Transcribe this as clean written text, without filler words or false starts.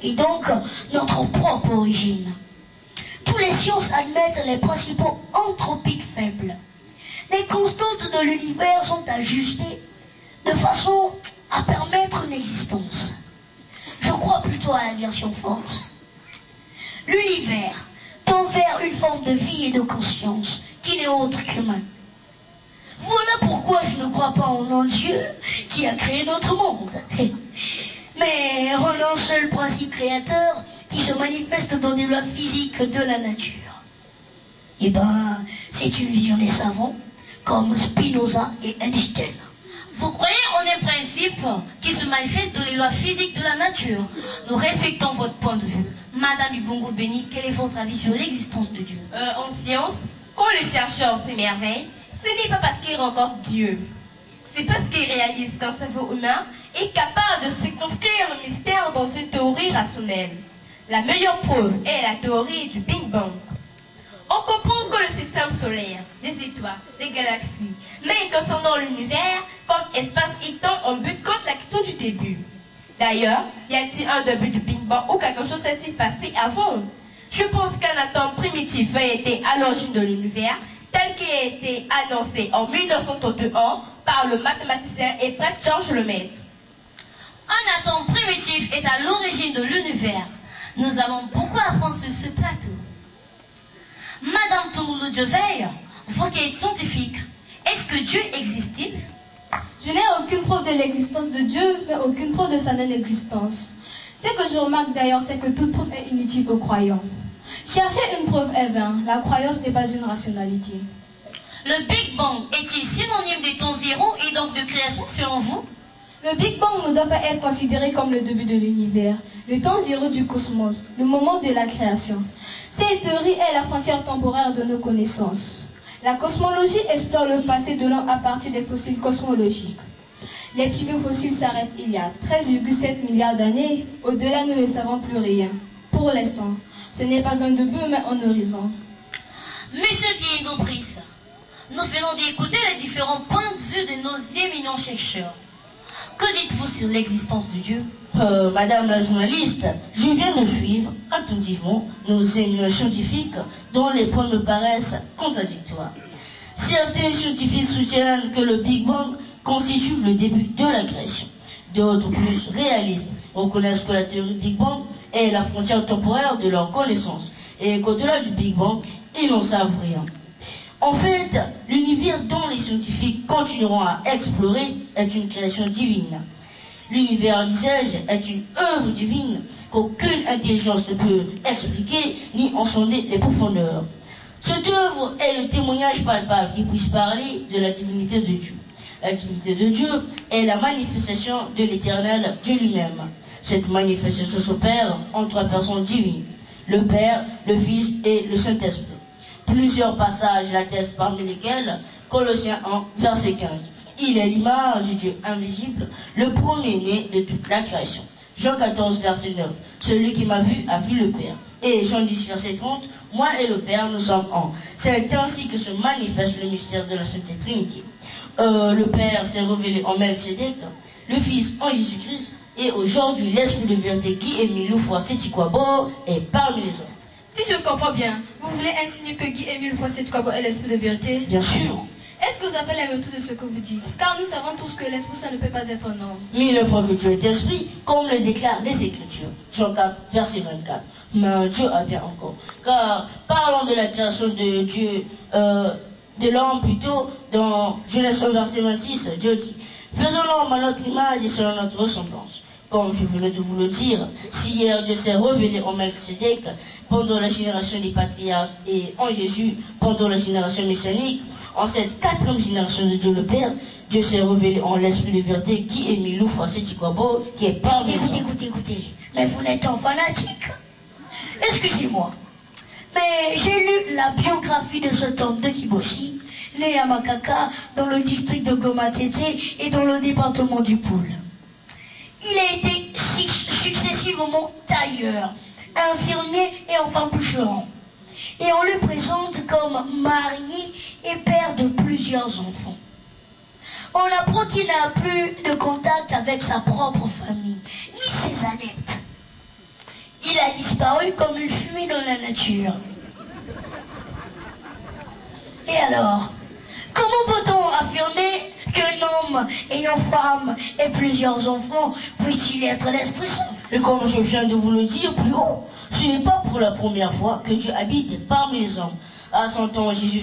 et donc notre propre origine. Toutes les sciences admettent les principaux anthropiques faibles. Les constantes de l'univers sont ajustées de façon à permettre une existence. Je crois plutôt à la version forte. L'univers tend vers une forme de vie et de conscience qui n'est autre qu'humain. Voilà pourquoi je ne crois pas en un Dieu qui a créé notre monde, mais en un seul principe créateur qui se manifeste dans des lois physiques de la nature. Eh ben, c'est une vision des savants comme Spinoza et Einstein. Vous croyez en un principe qui se manifeste dans les lois physiques de la nature? Nous respectons votre point de vue. Madame Ibongo Béni, quel est votre avis sur l'existence de Dieu? En science, quand le chercheur s'émerveille, ce n'est pas parce qu'il rencontre Dieu. C'est parce qu'il réalise qu'un cerveau humain est capable de circonscrire le mystère dans une théorie rationnelle. La meilleure preuve est la théorie du Big Bang. On comprend que le système solaire, des étoiles, des galaxies, mais concernant l'univers comme espace et temps, on bute contre la question du début. D'ailleurs, y a-t-il un début du Big Bang ou quelque chose s'est-il passé avant? Je pense qu'un atome primitif a été à l'origine de l'univers, tel qu'il a été annoncé en 1931 par le mathématicien et prêtre Georges Lemaître. Un atome primitif est à l'origine de l'univers. Nous allons beaucoup apprendre sur ce plateau. Madame Touloulou Dieveil, vous qui êtes scientifique, est-ce que Dieu existe-t-il? Je n'ai aucune preuve de l'existence de Dieu, mais aucune preuve de sa non-existence. Ce que je remarque d'ailleurs, c'est que toute preuve est inutile aux croyants. Chercher une preuve est vain, la croyance n'est pas une rationalité. Le Big Bang est-il synonyme des temps zéro et donc de création selon vous? Le Big Bang ne doit pas être considéré comme le début de l'univers, le temps zéro du cosmos, le moment de la création. Cette théorie est la frontière temporaire de nos connaissances. La cosmologie explore le passé de l'homme à partir des fossiles cosmologiques. Les plus vieux fossiles s'arrêtent il y a 13,7 milliards d'années. Au-delà, nous ne savons plus rien. Pour l'instant, ce n'est pas un début, mais un horizon. Monsieur Guy-Brice, nous venons d'écouter les différents points de vue de nos éminents chercheurs. Que dites-vous sur l'existence de Dieu? Madame la journaliste, je viens de suivre attentivement nos éminents scientifiques dont les points me paraissent contradictoires. Certains scientifiques soutiennent que le Big Bang constitue le début de la création. D'autres, plus réalistes, reconnaissent que la théorie Big Bang est la frontière temporaire de leur connaissance et qu'au-delà du Big Bang, ils n'en savent rien. En fait, l'univers dont les scientifiques continueront à explorer est une création divine. L'univers, disais-je, est une œuvre divine qu'aucune intelligence ne peut expliquer ni en sonder les profondeurs. Cette œuvre est le témoignage palpable qui puisse parler de la divinité de Dieu. La divinité de Dieu est la manifestation de l'éternel Dieu lui-même. Cette manifestation s'opère en trois personnes divines, le Père, le Fils et le Saint-Esprit. Plusieurs passages l'attestent, parmi lesquels Colossiens 1, verset 15. Il est l'image du Dieu invisible, le premier-né de toute la création. Jean 14, verset 9. Celui qui m'a vu a vu le Père. Et Jean 10, verset 30. Moi et le Père, nous sommes un. C'est ainsi que se manifeste le mystère de la Sainte Trinité. Le Père s'est révélé en Melchizedek, le Fils en Jésus-Christ, et aujourd'hui l'Esprit de vérité qui est Milou Foisetikwabo est parmi les hommes. Si je comprends bien, vous voulez insinuer que Guy-Émile Foisetikwabo est l'esprit de vérité? Bien sûr. Est-ce que vous avez la vérité de ce que vous dites? Car nous savons tous que l'esprit, ça ne peut pas être un homme. 1000 fois que Dieu est esprit, comme le déclarent les Écritures. Jean 4, verset 24. Mais Dieu a bien encore. Car parlons de la création de Dieu, de l'homme plutôt, dans Genèse 1, verset 26, Dieu dit: faisons l'homme à notre image et selon notre ressemblance. Comme je venais de vous le dire, si hier Dieu s'est révélé en Melchizedek pendant la génération des patriarches et en Jésus pendant la génération messianique, en cette quatrième génération de Dieu le Père, Dieu s'est révélé en l'esprit de vérité qui est Milou Foisetikwabo, qui est parmi nous. Écoutez, mais vous n'êtes pas fanatique. Excusez-moi, mais j'ai lu la biographie de cet homme de Kiboshi, né à Makaka, dans le district de Goma-Tete et dans le département du Poul. Il a été successivement tailleur, infirmier et enfin bûcheron. Et on le présente comme marié et père de plusieurs enfants. On apprend qu'il n'a plus de contact avec sa propre famille, ni ses adeptes. a disparu comme une fumée dans la nature. Et alors, comment peut-on affirmer qu'un homme ayant femme et plusieurs enfants puisse-t-il être l'Esprit Saint? Et comme je viens de vous le dire plus haut, ce n'est pas pour la première fois que Dieu habite parmi les hommes. À son temps, Jésus